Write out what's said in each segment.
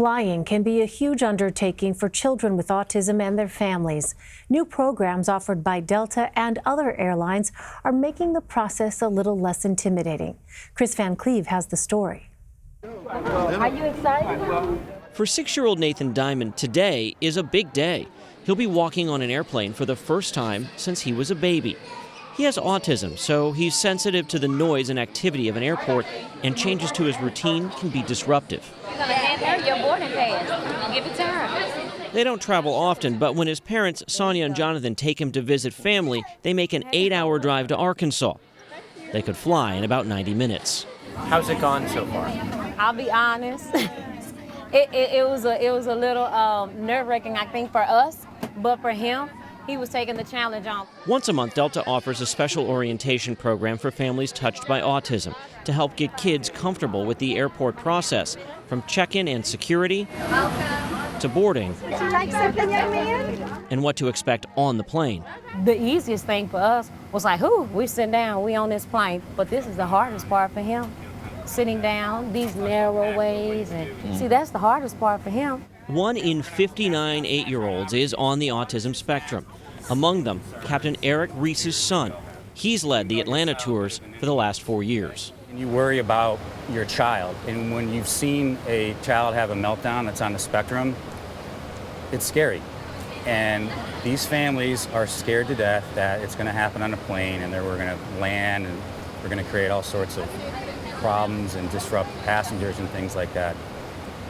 Flying can be a huge undertaking for children with autism and their families. New programs offered by Delta and other airlines are making the process a little less intimidating. Kris Van Cleave has the story. Are you excited? For 6-year-old Nathan Diamond, today is a big day. He'll be walking on an airplane for the first time since he was a baby. He has autism, so he's sensitive to the noise and activity of an airport, and changes to his routine can be disruptive. You're going to hand her your boarding pass. Give it to her. They don't travel often, but when his parents, Sonia and Jonathan, take him to visit family, they make an 8-hour drive to Arkansas. They could fly in about 90 minutes. How's it gone so far? I'll be honest. It was a little nerve-wracking, I think, for us, but for him, he was taking the challenge on. Once a month, Delta offers a special orientation program for families touched by autism to help get kids comfortable with the airport process, from check-in and security to boarding and what to expect on the plane. The easiest thing for us was like, we sitting down, we on this plane, but this is the hardest part for him. Sitting down, these narrow ways, and see, that's the hardest part for him. 1 in 59 8-year-olds is on the autism spectrum. Among them, Captain Eric Reese's son. He's led the Atlanta tours for the last 4 years. You worry about your child, and when you've seen a child have a meltdown that's on the spectrum, it's scary. And these families are scared to death that it's going to happen on a plane, and then we're going to land, and we're going to create all sorts of problems and disrupt passengers and things like that.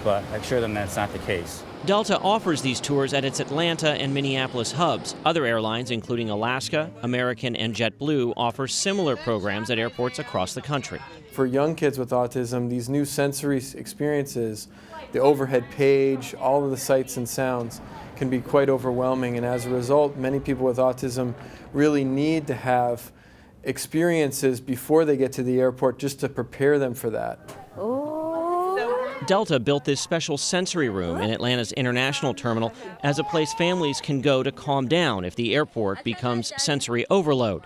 But I assure them that's not the case. Delta offers these tours at its Atlanta and Minneapolis hubs. Other airlines, including Alaska, American, and JetBlue, offer similar programs at airports across the country. For young kids with autism, these new sensory experiences, the overhead page, all of the sights and sounds, can be quite overwhelming. And as a result, many people with autism really need to have experiences before they get to the airport just to prepare them for that. Delta built this special sensory room in Atlanta's international terminal as a place families can go to calm down if the airport becomes sensory overload.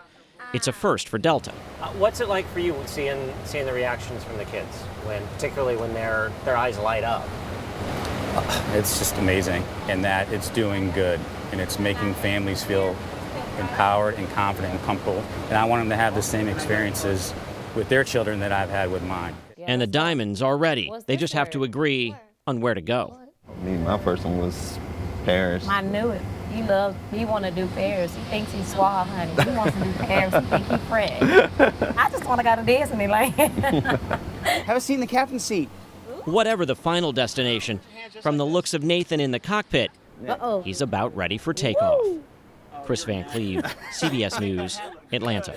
It's a first for Delta. What's it like for you seeing the reactions from the kids, particularly when their eyes light up? It's just amazing in that it's doing good, and it's making families feel empowered and confident and comfortable. And I want them to have the same experiences with their children that I've had with mine. And the Diamonds are ready. They just have to agree on where to go. My first one was Paris. I knew it. He want to do Paris. He thinks he's suave, honey. He wants to do Paris. He thinks he's Fred. I just want to go to Disneyland. Have a seat in the captain's seat. Whatever the final destination, from the looks of Nathan in the cockpit, he's about ready for takeoff. Kris Van Cleave, CBS News, Atlanta.